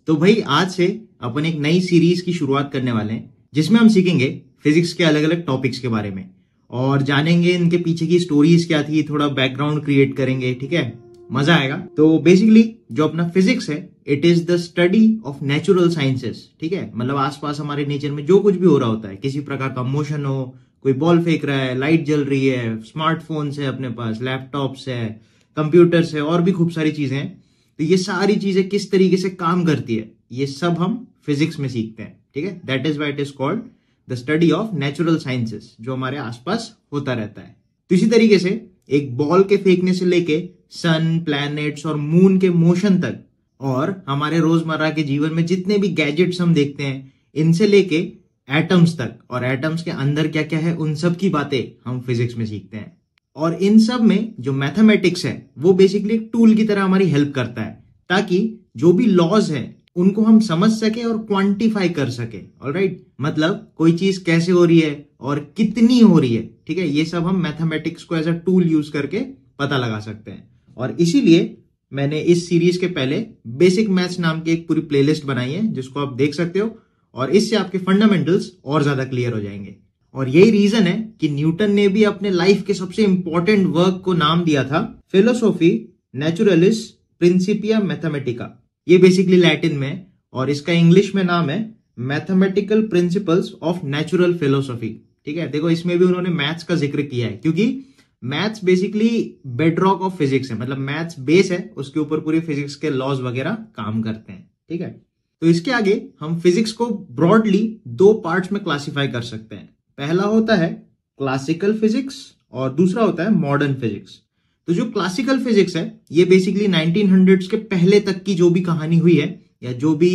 तो भाई आज से अपन एक नई सीरीज की शुरुआत करने वाले हैं जिसमें हम सीखेंगे फिजिक्स के अलग अलग टॉपिक्स के बारे में और जानेंगे इनके पीछे की स्टोरीज क्या थी, थोड़ा बैकग्राउंड क्रिएट करेंगे। ठीक है, मजा आएगा। तो बेसिकली जो अपना फिजिक्स है, it is the study of natural sciences. ठीक है, मतलब आसपास हमारे नेचर में जो कुछ भी हो रहा होता है, किसी प्रकार का मोशन हो, कोई बॉल फेंक रहा है, लाइट जल रही है, स्मार्टफोन्स है अपने पास, लैपटॉप्स है, कंप्यूटर्स है और भी खूब सारी चीजें हैं। तो ये सारी चीजें किस तरीके से काम करती है, ये सब हम फिजिक्स में सीखते हैं। ठीक है, that is why it is called the study of natural sciences, जो हमारे आसपास होता रहता है। तो इसी तरीके से एक बॉल के फेंकने से लेके सन, प्लैनेट्स और मून के मोशन तक, और हमारे रोजमर्रा के जीवन में जितने भी गैजेट्स हम देखते हैं, इनसे लेके एटम्स तक, और एटम्स के अंदर क्या क्या है, उन सब की बातें हम फिजिक्स में सीखते हैं। और इन सब में जो मैथमेटिक्स है वो बेसिकली एक टूल की तरह हमारी हेल्प करता है, ताकि जो भी लॉज है उनको हम समझ सके और क्वांटिफाई कर सके। ऑलराइट, मतलब कोई चीज कैसे हो रही है और कितनी हो रही है, ठीक है, ये सब हम मैथमेटिक्स को एज अ टूल यूज करके पता लगा सकते हैं। और इसीलिए मैंने इस सीरीज के पहले बेसिक मैथ्स नाम की एक पूरी प्लेलिस्ट बनाई है, जिसको आप देख सकते हो, और इससे आपके फंडामेंटल्स और ज्यादा क्लियर हो जाएंगे। और यही रीजन है कि न्यूटन ने भी अपने लाइफ के सबसे इंपॉर्टेंट वर्क को नाम दिया था फिलोसोफी नेचुरलिस प्रिंसिपिया मैथमेटिका। ये बेसिकली लैटिन में, और इसका इंग्लिश में नाम है mathematical principles of natural philosophy. ठीक है, देखो इसमें भी उन्होंने मैथ्स का जिक्र किया है, क्योंकि maths basically bedrock of physics है, मतलब मैथ्स बेस है, उसके ऊपर पूरी फिजिक्स के लॉज वगैरह काम करते हैं। ठीक है, तो इसके आगे हम फिजिक्स को ब्रॉडली दो पार्ट्स में क्लासिफाई कर सकते हैं। पहला होता है क्लासिकल फिजिक्स और दूसरा होता है मॉडर्न फिजिक्स। तो जो क्लासिकल फिजिक्स है, ये बेसिकली 1900s के पहले तक की जो भी कहानी हुई है, या जो भी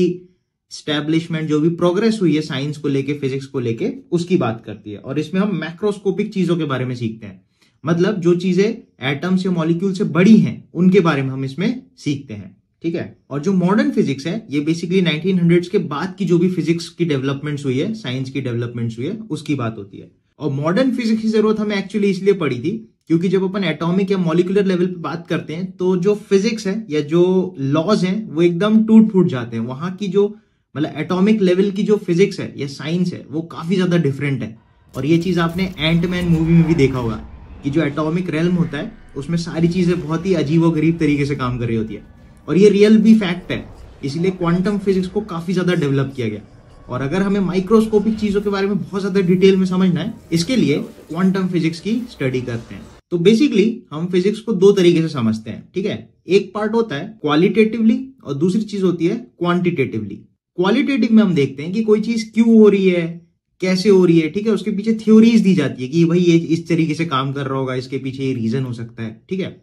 स्टैब्लिशमेंट, जो भी प्रोग्रेस हुई है साइंस को लेके, फिजिक्स को लेके, उसकी बात करती है। और इसमें हम मैक्रोस्कोपिक चीजों के बारे में सीखते हैं, मतलब जो चीजें एटम्स या मॉलिक्यूल से बड़ी हैं उनके बारे में हम इसमें सीखते हैं। ठीक है, और जो मॉडर्न फिजिक्स है, ये बेसिकली 1900s के बाद की जो भी फिजिक्स की डेवलपमेंट्स हुई है, साइंस की डेवलपमेंट्स हुई है, उसकी बात होती है। और मॉडर्न फिजिक्स की जरूरत हमें एक्चुअली इसलिए पड़ी थी, क्योंकि जब अपन एटॉमिक या मॉलिक्यूलर लेवल पे बात करते हैं, तो जो फिजिक्स है या जो लॉज हैं वो एकदम टूट फूट जाते हैं। वहां की जो मतलब एटॉमिक लेवल की जो फिजिक्स है या साइंस है, वो काफी ज्यादा डिफरेंट है। और ये चीज आपने एंटमैन मूवी में भी देखा होगा कि जो एटॉमिक रेल्म होता है, उसमें सारी चीजें बहुत ही अजीबोगरीब तरीके से काम कर रही होती है। और ये रियल भी फैक्ट है, इसलिए क्वांटम फिजिक्स को काफी ज्यादा डेवलप किया गया। और अगर हमें माइक्रोस्कोपिक चीजों के बारे में बहुत ज्यादा डिटेल में समझना है, इसके लिए क्वांटम फिजिक्स की स्टडी करते हैं। तो बेसिकली हम फिजिक्स को दो तरीके से समझते हैं। ठीक है, एक पार्ट होता है क्वालिटेटिवली और दूसरी चीज होती है क्वांटिटेटिवली। क्वालिटेटिव में हम देखते हैं कि कोई चीज क्यों हो रही है, कैसे हो रही है। ठीक है, उसके पीछे थ्योरीज दी जाती है कि भाई ये इस तरीके से काम कर रहा होगा, इसके पीछे ये रीजन हो सकता है। ठीक है,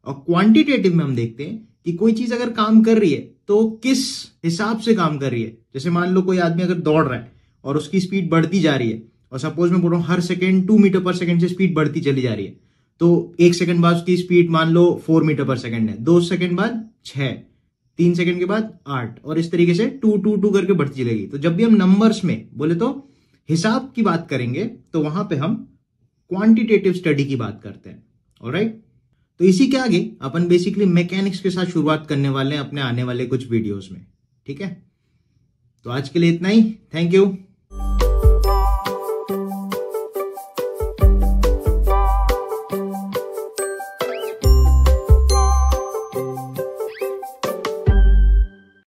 और क्वांटिटेटिव में हम देखते हैं कि कोई चीज अगर काम कर रही है तो किस हिसाब से काम कर रही है। जैसे मान लो कोई आदमी अगर दौड़ रहा है और उसकी स्पीड बढ़ती जा रही है, और सपोज मैं बोल रहा हूँ हर सेकेंड 2 मीटर पर सेकेंड से स्पीड बढ़ती चली जा रही है, तो 1 सेकंड बाद उसकी स्पीड मान लो 4 मीटर पर सेकेंड है, 2 सेकंड बाद 6, 3 सेकंड के बाद 8, और इस तरीके से 2 2 2 करके बढ़ती चलेगी। तो जब भी हम नंबर्स में बोले तो हिसाब की बात करेंगे, तो वहां पे हम क्वांटिटेटिव स्टडी की बात करते हैं। ऑलराइट, तो इसी के आगे अपन बेसिकली मैकेनिक्स के साथ शुरुआत करने वाले हैं अपने आने वाले कुछ वीडियोस में। ठीक है, तो आज के लिए इतना ही। Thank you.